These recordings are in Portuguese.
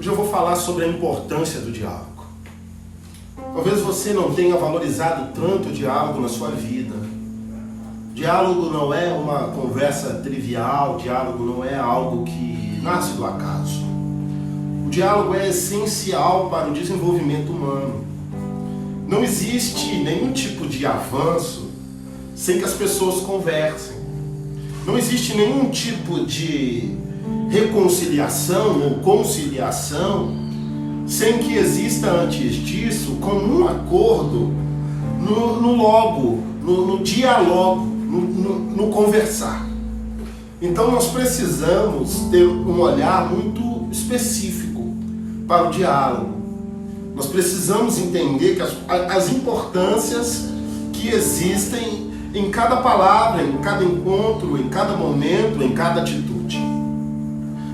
Hoje eu vou falar sobre a importância do diálogo. Talvez você não tenha valorizado tanto o diálogo na sua vida. Diálogo não é uma conversa trivial, diálogo não é algo que nasce do acaso. O diálogo é essencial para o desenvolvimento humano. Não existe nenhum tipo de avanço sem que as pessoas conversem. Não existe nenhum tipo de reconciliação ou conciliação sem que exista antes disso comum acordo no diálogo, no conversar. Então nós precisamos ter um olhar muito específico para o diálogo. Nós precisamos entender que as importâncias que existem em cada palavra, em cada encontro, em cada momento, em cada atitude.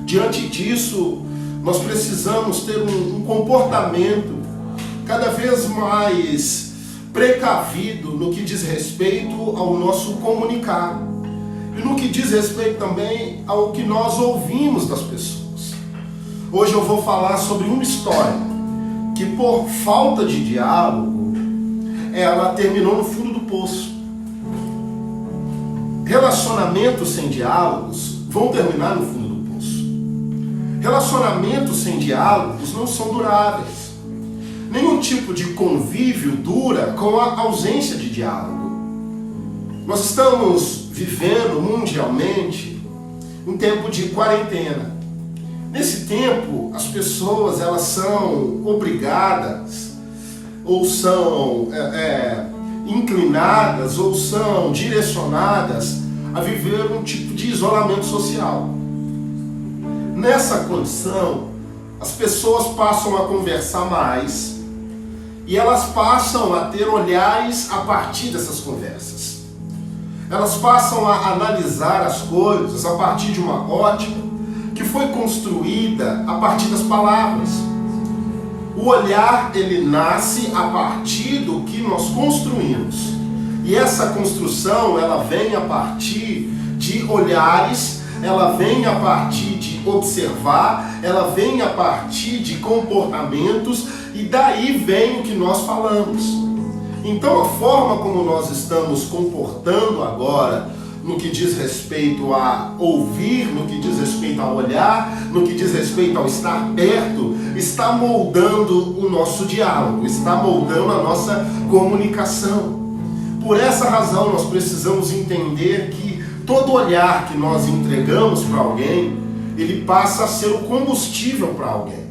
Diante disso, nós precisamos ter um comportamento cada vez mais precavido no que diz respeito ao nosso comunicar e no que diz respeito também ao que nós ouvimos das pessoas. Hoje eu vou falar sobre uma história que, por falta de diálogo, ela terminou no fundo do poço. Relacionamentos sem diálogos vão terminar no fundo do poço. Relacionamentos sem diálogos não são duráveis. Nenhum tipo de convívio dura com a ausência de diálogo. Nós estamos vivendo mundialmente um tempo de quarentena. Nesse tempo, as pessoas elas são obrigadas ou são inclinadas ou são direcionadas a viver um tipo de isolamento social. Nessa condição, as pessoas passam a conversar mais e elas passam a ter olhares a partir dessas conversas. Elas passam a analisar as coisas a partir de uma ótica que foi construída a partir das palavras. O olhar, ele nasce a partir do que nós construímos. E essa construção, ela vem a partir de olhares, ela vem a partir de observar, ela vem a partir de comportamentos, e daí vem o que nós falamos. Então a forma como nós estamos comportando agora, no que diz respeito a ouvir, no que diz respeito a olhar, no que diz respeito ao estar perto, está moldando o nosso diálogo, está moldando a nossa comunicação. Por essa razão nós precisamos entender que todo olhar que nós entregamos para alguém, ele passa a ser o combustível para alguém.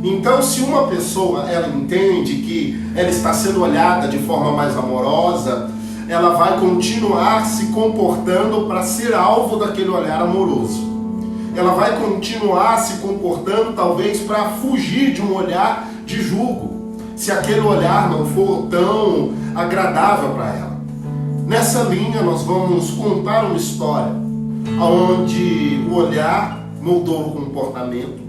Então, se uma pessoa ela entende que ela está sendo olhada de forma mais amorosa, ela vai continuar se comportando para ser alvo daquele olhar amoroso. Ela vai continuar se comportando talvez para fugir de um olhar de julgo, se aquele olhar não for tão agradável para ela. Nessa linha nós vamos contar uma história onde o olhar moldou o comportamento,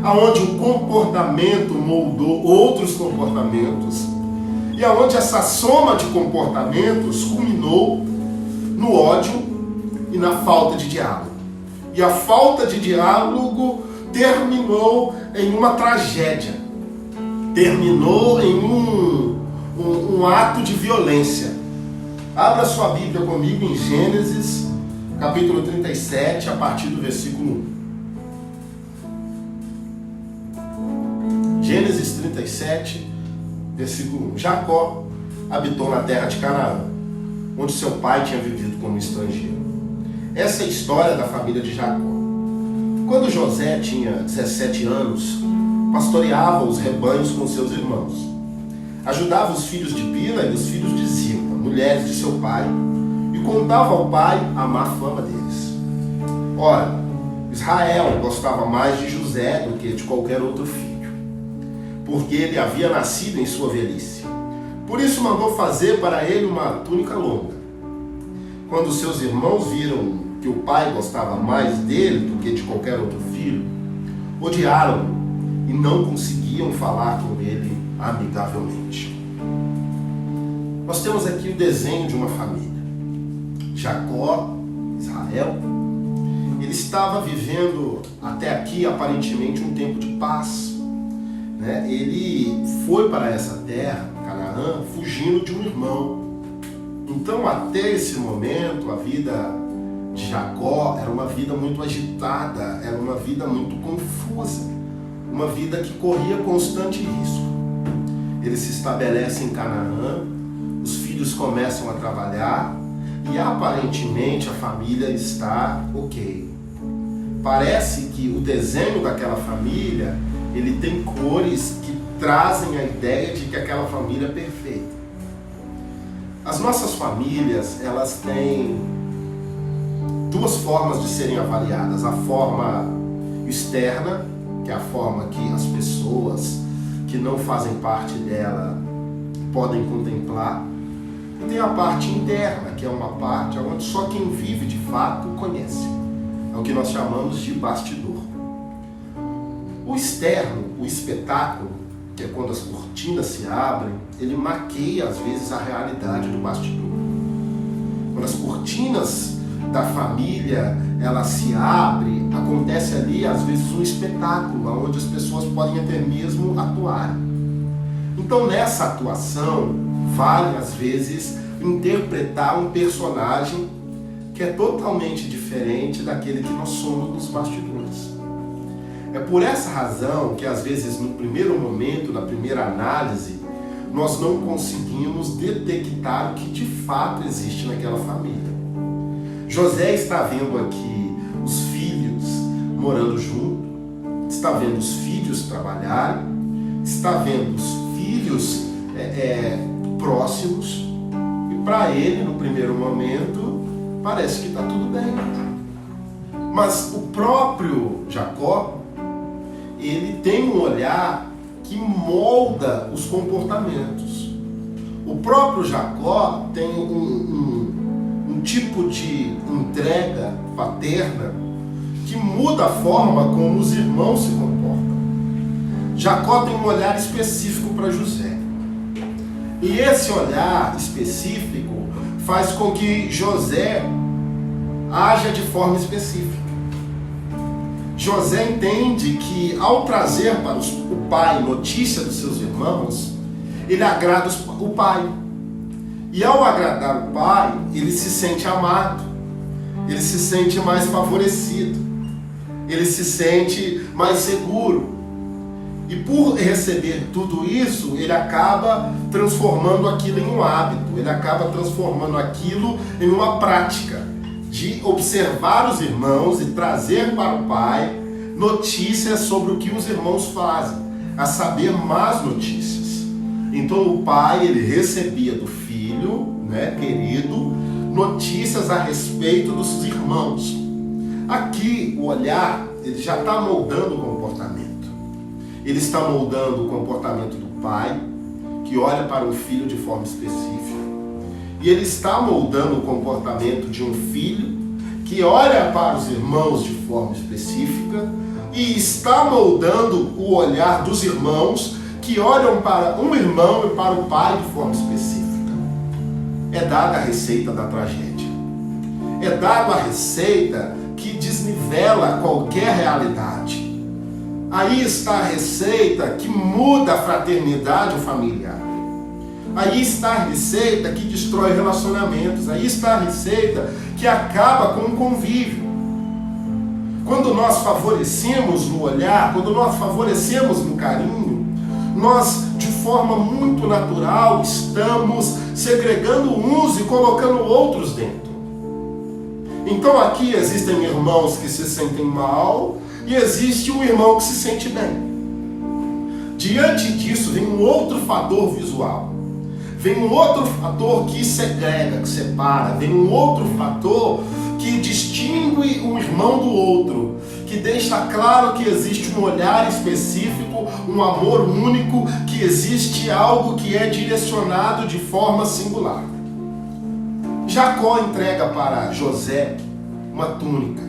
onde o comportamento moldou outros comportamentos, e aonde essa soma de comportamentos culminou no ódio e na falta de diálogo. E a falta de diálogo terminou em uma tragédia, terminou em um ato de violência. Abra sua Bíblia comigo em Gênesis, capítulo 37, a partir do versículo 1. Gênesis 37, versículo 1. Jacó habitou na terra de Canaã, onde seu pai tinha vivido como estrangeiro. Essa é a história da família de Jacó. Quando José tinha 17 anos, pastoreava os rebanhos com seus irmãos. Ajudava os filhos de Bila e os filhos de Zilpa, mulheres de seu pai, e contava ao pai a má fama deles. Ora, Israel gostava mais de José do que de qualquer outro filho, porque ele havia nascido em sua velhice. Por isso mandou fazer para ele uma túnica longa. Quando seus irmãos viram que o pai gostava mais dele do que de qualquer outro filho, odiaram-no e não conseguiam falar com ele amigavelmente. Nós temos aqui o desenho de uma família. Jacó, Israel, ele estava vivendo até aqui aparentemente um tempo de paz, né? Ele foi para essa terra, Canaã, fugindo de um irmão. Então até esse momento a vida de Jacó era uma vida muito agitada, era uma vida muito confusa, uma vida que corria constante risco. Ele se estabelece em Canaã, os filhos começam a trabalhar e aparentemente a família está ok. Parece que o desenho daquela família, ele tem cores que trazem a ideia de que aquela família é perfeita. As nossas famílias, elas têm duas formas de serem avaliadas. A forma externa, que é a forma que as pessoas que não fazem parte dela podem contemplar. E tem a parte interna, que é uma parte onde só quem vive de fato conhece. É o que nós chamamos de bastidor. O externo, o espetáculo, que é quando as cortinas se abrem, ele maqueia às vezes a realidade do bastidor. Quando as cortinas da família ela se abre, acontece ali às vezes um espetáculo, onde as pessoas podem até mesmo atuar. Então nessa atuação vale às vezes interpretar um personagem que é totalmente diferente daquele que nós somos nos bastidores. É por essa razão que às vezes no primeiro momento, na primeira análise, nós não conseguimos detectar o que de fato existe naquela família. José está vendo aqui os filhos morando junto, está vendo os filhos trabalharem, está vendo os filhos próximos, e para ele, no primeiro momento, parece que está tudo bem. Mas o próprio Jacó, ele tem um olhar que molda os comportamentos. O próprio Jacó tem um tipo de entrega paterna que muda a forma como os irmãos se comportam. Jacó tem um olhar específico para José. E esse olhar específico faz com que José haja de forma específica. José entende que ao trazer para o pai notícia dos seus irmãos, ele agrada o pai. E ao agradar o pai, ele se sente amado, ele se sente mais favorecido, ele se sente mais seguro. E por receber tudo isso, ele acaba transformando aquilo em um hábito, ele acaba transformando aquilo em uma prática de observar os irmãos e trazer para o pai notícias sobre o que os irmãos fazem, a saber, más notícias. Então o pai, ele recebia do filho, né, querido, notícias a respeito dos irmãos. Aqui o olhar, ele já está moldando o comportamento. Ele está moldando o comportamento do pai, que olha para o filho de forma específica. E ele está moldando o comportamento de um filho que olha para os irmãos de forma específica e está moldando o olhar dos irmãos que olham para um irmão e para o pai de forma específica. É dada a receita da tragédia. É dada a receita que desnivela qualquer realidade. Aí está a receita que muda a fraternidade familiar. Aí está a receita que destrói relacionamentos. Aí está a receita que acaba com o convívio. Quando nós favorecemos no olhar, quando nós favorecemos no carinho, nós, de forma muito natural, estamos segregando uns e colocando outros dentro. Então aqui existem irmãos que se sentem mal e existe um irmão que se sente bem. Diante disso vem um outro fator visual. Vem um outro fator que segrega, que separa. Vem um outro fator que distingue um irmão do outro, que deixa claro que existe um olhar específico, um amor único, que existe algo que é direcionado de forma singular. Jacó entrega para José uma túnica.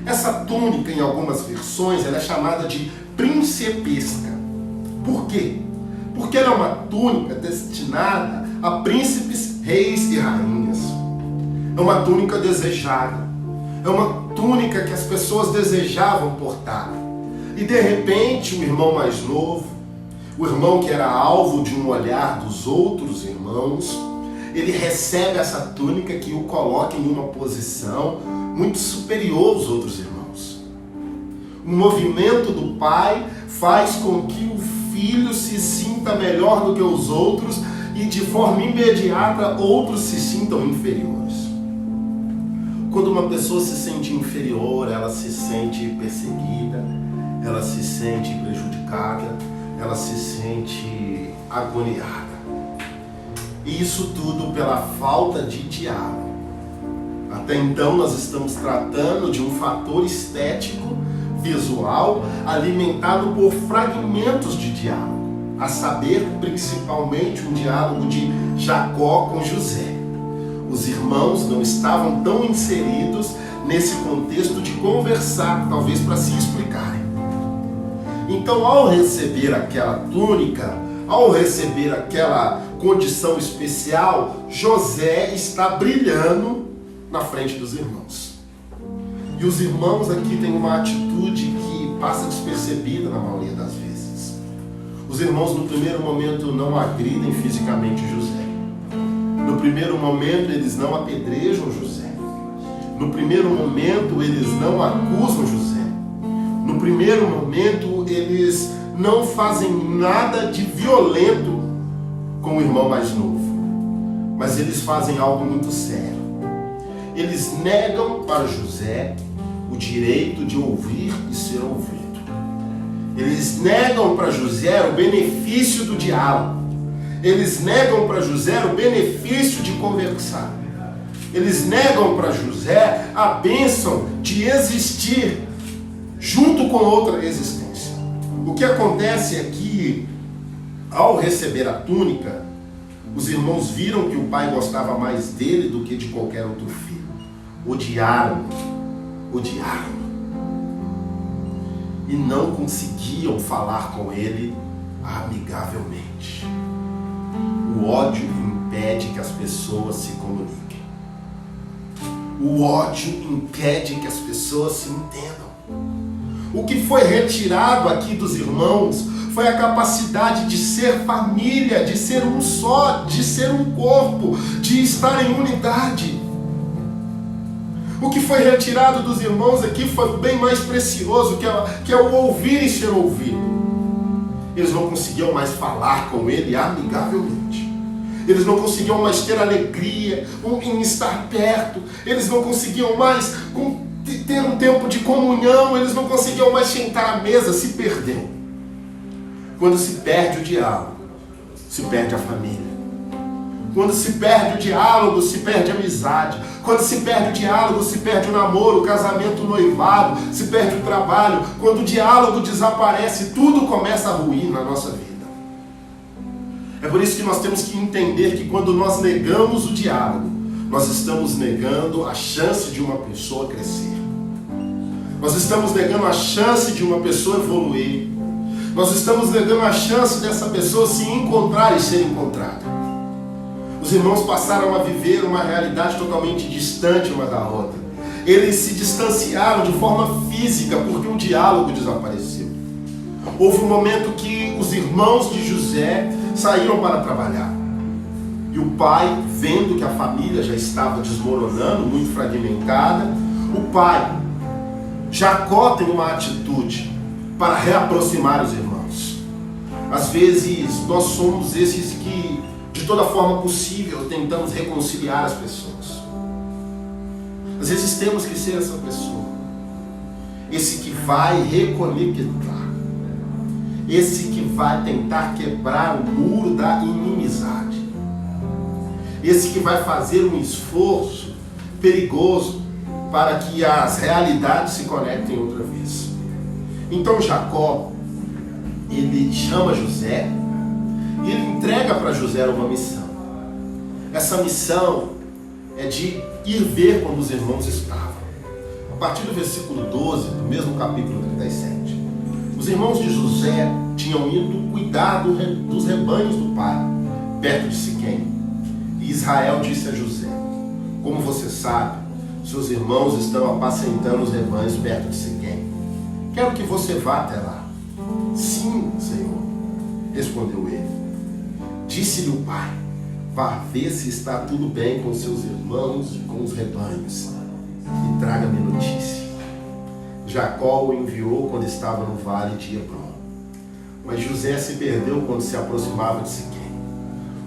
Essa túnica, em algumas versões, ela é chamada de principesca. Por quê? Porque ela é uma túnica destinada a príncipes, reis e rainhas. É uma túnica desejada. É uma túnica que as pessoas desejavam portar. E de repente o irmão mais novo, o irmão que era alvo de um olhar dos outros irmãos, ele recebe essa túnica que o coloca em uma posição muito superior aos outros irmãos. O movimento do pai faz com que o filho se sinta melhor do que os outros e de forma imediata outros se sintam inferiores. Quando uma pessoa se sente inferior, ela se sente perseguida, ela se sente prejudicada, ela se sente agoniada. E isso tudo pela falta de diálogo. Até então nós estamos tratando de um fator estético, visual, alimentado por fragmentos de diálogo. A saber, principalmente um diálogo de Jacó com José. Os irmãos não estavam tão inseridos nesse contexto de conversar, talvez para se explicarem. Então, ao receber aquela túnica, ao receber aquela condição especial, José está brilhando na frente dos irmãos. E os irmãos aqui têm uma atitude que passa despercebida na maioria das vezes. Os irmãos no primeiro momento não agridem fisicamente José. No primeiro momento eles não apedrejam José. No primeiro momento eles não acusam José. No primeiro momento eles não fazem nada de violento com o irmão mais novo. Mas eles fazem algo muito sério. Eles negam para José o direito de ouvir e ser ouvido. Eles negam para José o benefício do diálogo. Eles negam para José o benefício de conversar. Eles negam para José a bênção de existir junto com outra existência. O que acontece é que, ao receber a túnica, os irmãos viram que o pai gostava mais dele do que de qualquer outro filho. Odiaram. E não conseguiam falar com ele amigavelmente. O ódio impede que as pessoas se comuniquem. O ódio impede que as pessoas se entendam. O que foi retirado aqui dos irmãos foi a capacidade de ser família, de ser um só, de ser um corpo, de estar em unidade. O que foi retirado dos irmãos aqui foi bem mais precioso, que é o ouvir e ser ouvido. Eles não conseguiam mais falar com ele amigavelmente. Eles não conseguiam mais ter alegria em estar perto. Eles não conseguiam mais ter um tempo de comunhão. Eles não conseguiam mais sentar à mesa. Se perdeu. Quando se perde o diálogo, se perde a família. Quando se perde o diálogo, se perde a amizade. Quando se perde o diálogo, se perde o namoro, o casamento, o noivado, se perde o trabalho. Quando o diálogo desaparece, tudo começa a ruir na nossa vida. É por isso que nós temos que entender que quando nós negamos o diálogo, nós estamos negando a chance de uma pessoa crescer. Nós estamos negando a chance de uma pessoa evoluir. Nós estamos negando a chance dessa pessoa se encontrar e ser encontrada. Os irmãos passaram a viver uma realidade totalmente distante uma da outra. Eles se distanciaram de forma física porque o diálogo desapareceu. Houve um momento que os irmãos de José saíram para trabalhar. E o pai, vendo que a família já estava desmoronando, muito fragmentada, o pai, Jacó, tem uma atitude para reaproximar os irmãos. Às vezes nós somos esses que, de toda forma possível, tentamos reconciliar as pessoas. Às vezes temos que ser essa pessoa, esse que vai reconectar, esse que vai tentar quebrar o muro da inimizade, esse que vai fazer um esforço perigoso para que as realidades se conectem outra vez. Então Jacó, ele chama José e ele entrega para José uma missão. Essa missão é de ir ver quando os irmãos estavam. A partir do versículo 12, do mesmo capítulo 37. Os irmãos de José tinham ido cuidar dos rebanhos do pai, perto de Siquém. E Israel disse a José: como você sabe, seus irmãos estão apacentando os rebanhos perto de Siquém. Quero que você vá até lá. Sim, Senhor, respondeu ele. Disse-lhe o pai: vá ver se está tudo bem com seus irmãos e com os rebanhos, e traga-me notícia. Jacó o enviou quando estava no vale de Hebrom. Mas José se perdeu quando se aproximava de Siquém.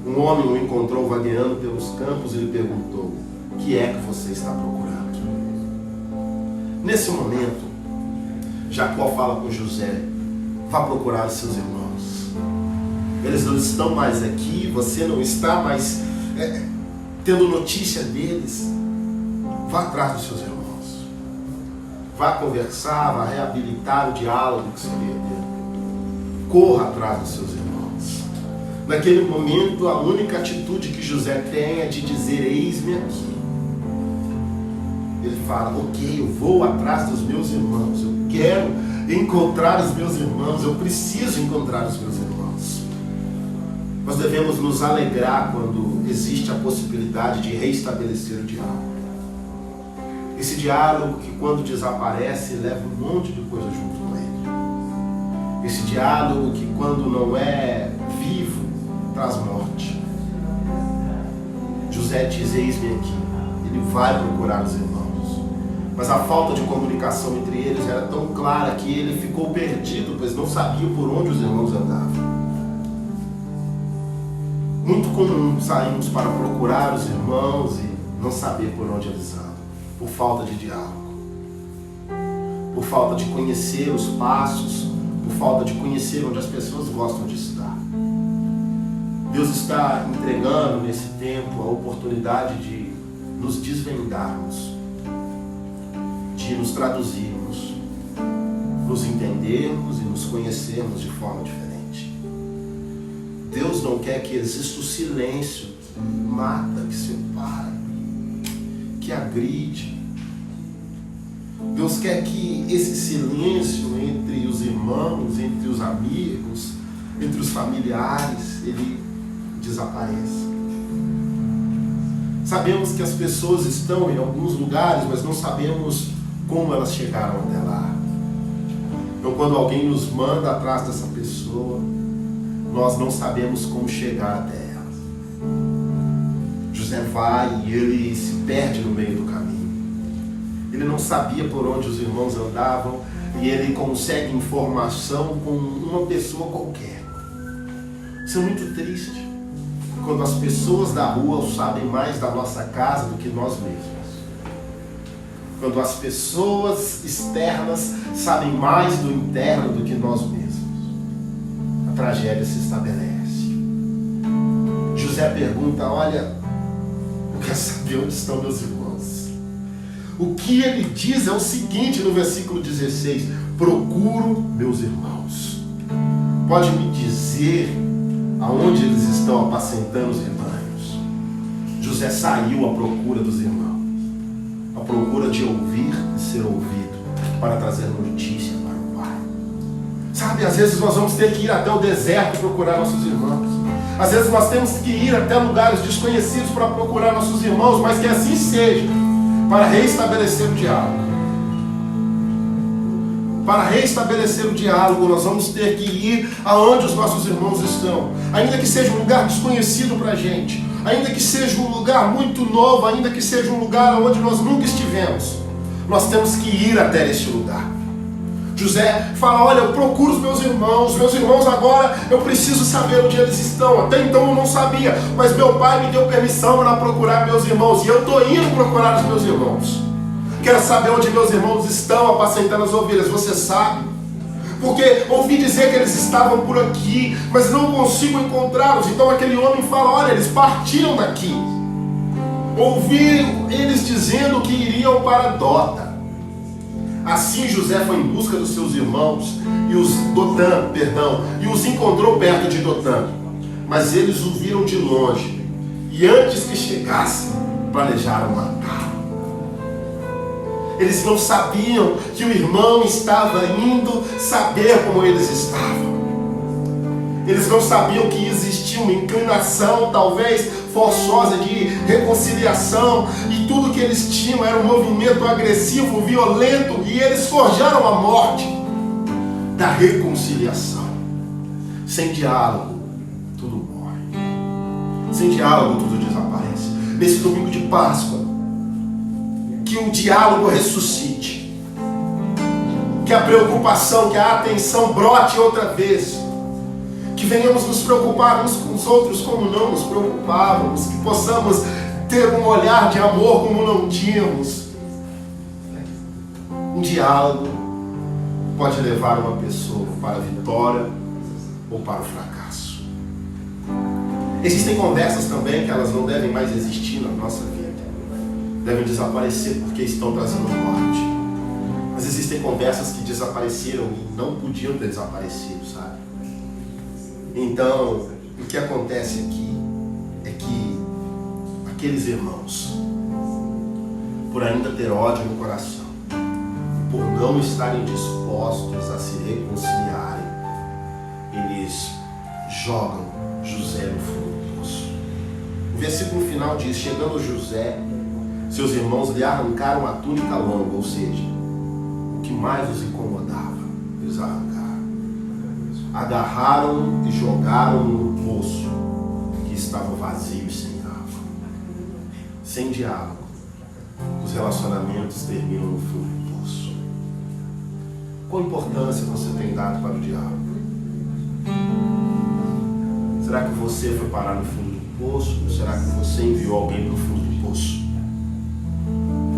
Um homem o encontrou vagueando pelos campos e lhe perguntou: o que é que você está procurando? Nesse momento, Jacó fala com José: vá procurar os seus irmãos. Eles não estão mais aqui, você não está mais tendo notícia deles. Vá atrás dos seus irmãos. Vá conversar, vá reabilitar o diálogo que se perdeu. Corra atrás dos seus irmãos. Naquele momento, a única atitude que José tem é de dizer: eis-me aqui. Ele fala: ok, eu vou atrás dos meus irmãos, eu quero encontrar os meus irmãos, eu preciso encontrar os meus irmãos. Nós devemos nos alegrar quando existe a possibilidade de reestabelecer o diálogo. Esse diálogo que, quando desaparece, leva um monte de coisa junto com ele. Esse diálogo que, quando não é vivo, traz morte. José diz: eis-me aqui. Ele vai procurar os irmãos. Mas a falta de comunicação entre eles era tão clara que ele ficou perdido, pois não sabia por onde os irmãos andavam. Muito comum sairmos para procurar os irmãos e não saber por onde eles andam, por falta de diálogo, por falta de conhecer os passos, por falta de conhecer onde as pessoas gostam de estar. Deus está entregando nesse tempo a oportunidade de nos desvendarmos, de nos traduzirmos, nos entendermos e nos conhecermos de forma diferente. Deus não quer que exista o silêncio que mata, que separa, que agride. Deus quer que esse silêncio entre os irmãos, entre os amigos, entre os familiares, ele desapareça. Sabemos que as pessoas estão em alguns lugares, mas não sabemos como elas chegaram até lá. Então, quando alguém nos manda atrás dessa pessoa, nós não sabemos como chegar até ela. José vai e ele se perde no meio do caminho. Ele não sabia por onde os irmãos andavam e ele consegue informação com uma pessoa qualquer. Isso é muito triste, quando as pessoas da rua sabem mais da nossa casa do que nós mesmos. Quando as pessoas externas sabem mais do interno do que nós mesmos. A tragédia se estabelece. José pergunta: olha, eu quero saber onde estão meus irmãos. O que ele diz é o seguinte no versículo 16: procuro meus irmãos. Pode me dizer aonde eles estão apacentando os rebanhos? José saiu à procura dos irmãos, à procura de ouvir e ser ouvido, para trazer notícia para o pai. Sabe, às vezes nós vamos ter que ir até o deserto procurar nossos irmãos. Às vezes nós temos que ir até lugares desconhecidos para procurar nossos irmãos, mas que assim seja, para reestabelecer o diálogo. Para reestabelecer o diálogo, nós vamos ter que ir aonde os nossos irmãos estão. Ainda que seja um lugar desconhecido para a gente, ainda que seja um lugar muito novo, ainda que seja um lugar onde nós nunca estivemos, nós temos que ir até este lugar. José fala: olha, eu procuro os meus irmãos agora eu preciso saber onde eles estão. Até então eu não sabia, mas meu pai me deu permissão para procurar meus irmãos, e eu estou indo procurar os meus irmãos. Quero saber onde meus irmãos estão apacentando as ovelhas. Você sabe? Porque ouvi dizer que eles estavam por aqui, mas não consigo encontrá-los. Então aquele homem fala: olha, eles partiram daqui. Ouvi eles dizendo que iriam para Dota. Assim José foi em busca dos seus irmãos e os encontrou perto de Dotã. Mas eles o viram de longe, e antes que chegassem, planejaram matá-lo. Eles não sabiam que o irmão estava indo saber como eles estavam. Eles não sabiam que existia uma inclinação, talvez forçosa de reconciliação, e tudo que eles tinham era um movimento agressivo, violento, e eles forjaram a morte da reconciliação. Sem diálogo, tudo morre. Sem diálogo, tudo desaparece. Nesse domingo de Páscoa, que o diálogo ressuscite, que a preocupação, que a atenção brote outra vez, que venhamos nos preocupar uns com os outros como não nos preocupávamos, que possamos ter um olhar de amor como não tínhamos. Um diálogo pode levar uma pessoa para a vitória ou para o fracasso. Existem conversas também que elas não devem mais existir na nossa vida, devem desaparecer porque estão trazendo morte. Mas existem conversas que desapareceram e não podiam ter desaparecido, sabe? Então, o que acontece aqui é que aqueles irmãos, por ainda ter ódio no coração, por não estarem dispostos a se reconciliarem, eles jogam José no fundo do poço. O versículo final diz: chegando José, seus irmãos lhe arrancaram a túnica longa, ou seja, o que mais os incomodava, eles arrancaram. Agarraram-no e jogaram-no no poço, que estava vazio e sem água. Sem diálogo, os relacionamentos terminam no fundo do poço. Qual importância você tem dado para o diálogo? Será que você foi parar no fundo do poço? Ou será que você enviou alguém para o fundo do poço?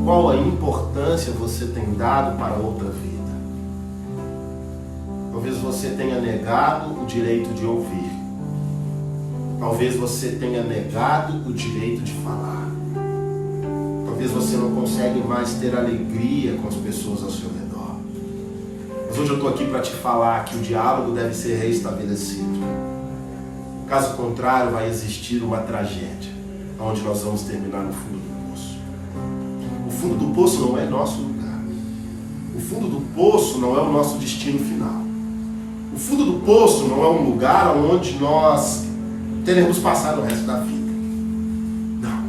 Qual a importância você tem dado para outra vida? Talvez você tenha negado o direito de ouvir. Talvez você tenha negado o direito de falar. Talvez você não consegue mais ter alegria com as pessoas ao seu redor. Mas hoje eu estou aqui para te falar que o diálogo deve ser reestabelecido. Caso contrário, vai existir uma tragédia, onde nós vamos terminar no fundo do poço. O fundo do poço não é nosso lugar. O fundo do poço não é o nosso destino final. O fundo do poço não é um lugar onde nós teremos passado o resto da vida. Não.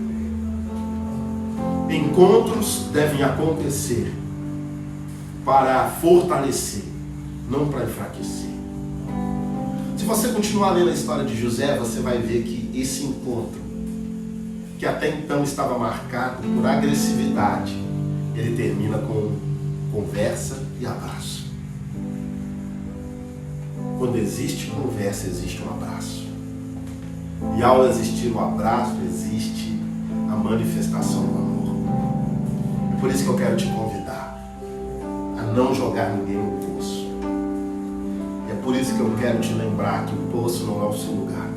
Encontros devem acontecer para fortalecer, não para enfraquecer. Se você continuar lendo a história de José, você vai ver que esse encontro, que até então estava marcado por agressividade, ele termina com conversa e abraço. Quando existe conversa, existe um abraço. E ao existir um abraço, existe a manifestação do amor. É por isso que eu quero te convidar a não jogar ninguém no poço. E é por isso que eu quero te lembrar que o poço não é o seu lugar.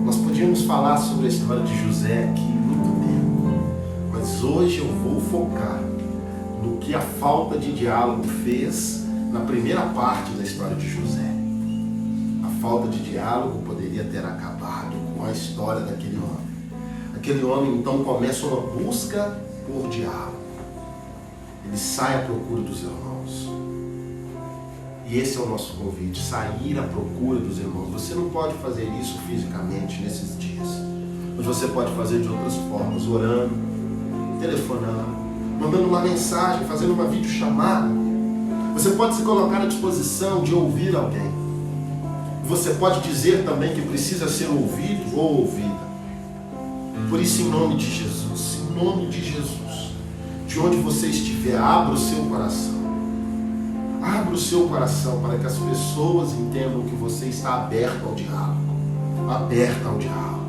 Nós podíamos falar sobre a história de José aqui muito tempo, mas hoje eu vou focar no que a falta de diálogo fez na primeira parte da história de José. A falta de diálogo poderia ter acabado com a história daquele homem. Aquele homem então começa uma busca por diálogo. Ele sai à procura dos irmãos. E esse é o nosso convite, sair à procura dos irmãos. Você não pode fazer isso fisicamente nesses dias, mas você pode fazer de outras formas, orando, telefonando, mandando uma mensagem, fazendo uma videochamada. Você pode se colocar à disposição de ouvir alguém. Você pode dizer também que precisa ser ouvido ou ouvida. Por isso, em nome de Jesus, de onde você estiver, abra o seu coração. Abra o seu coração para que as pessoas entendam que você está aberto ao diálogo. Aberta ao diálogo.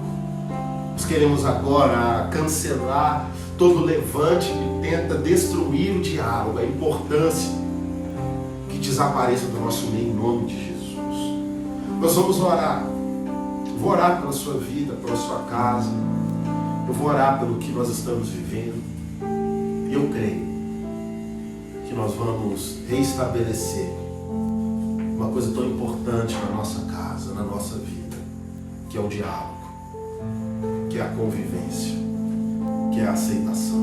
Nós queremos agora cancelar todo levante que tenta destruir o diálogo, a importância que desapareça do nosso meio em nome de Jesus. Nós vamos orar. Eu vou orar pela sua vida, pela sua casa. Eu vou orar pelo que nós estamos vivendo. E eu creio que nós vamos reestabelecer uma coisa tão importante na nossa casa, na nossa vida, que é o diálogo, que é a convivência, que é a aceitação.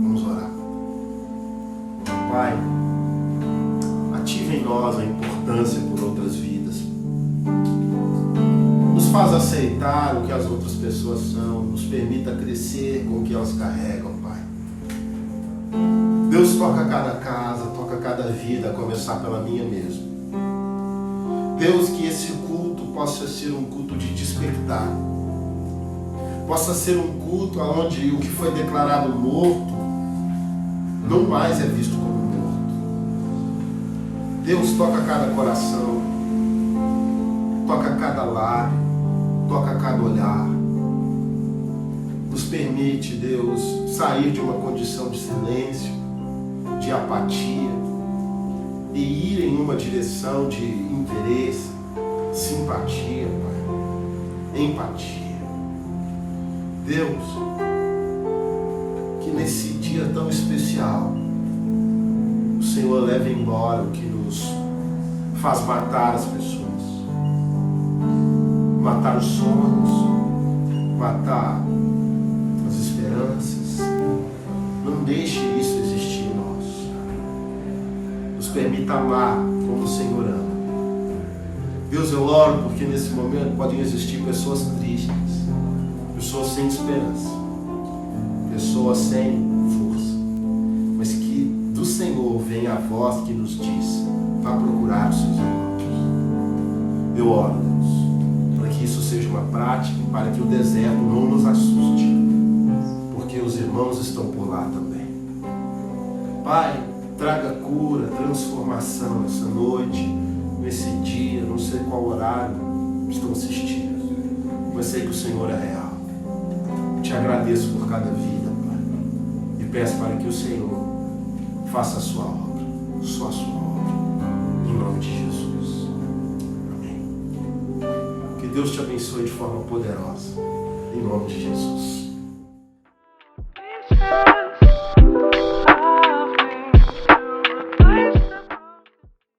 Vamos orar. Pai, ative em nós a importância por outras vidas. Nos faz aceitar o que as outras pessoas são, nos permita crescer com o que elas carregam, Pai. Deus, toca cada casa, toca cada vida, a começar pela minha mesmo. Deus, que esse culto possa ser um culto de despertar, possa ser um culto onde o que foi declarado morto não mais é visto como morto. Deus, toca cada coração, toca cada lábio, toca cada olhar. Nos permite, Deus, sair de uma condição de silêncio, de apatia e ir em uma direção de interesse, simpatia, Pai, empatia. Deus, que nesse dia tão especial o Senhor leve embora o que nos faz matar as pessoas, matar os sonhos, matar as esperanças. Não deixe isso existir em nós. Nos permita amar como o Senhor ama. Deus, eu oro porque nesse momento podem existir pessoas tristes, pessoas sem esperança, pessoas sem força, mas que do Senhor vem a voz que nos diz: vá procurar os seus irmãos. Eu oro, Deus, para que isso seja uma prática, para que o deserto não nos assuste, porque os irmãos estão por lá também. Pai, traga cura, transformação nessa noite, nesse dia, não sei qual horário estão assistindo, mas sei que o Senhor é real. Te agradeço por cada vida, Pai, e peço para que o Senhor faça a sua obra, só a sua obra, em nome de Jesus. Amém. Que Deus te abençoe de forma poderosa, em nome de Jesus.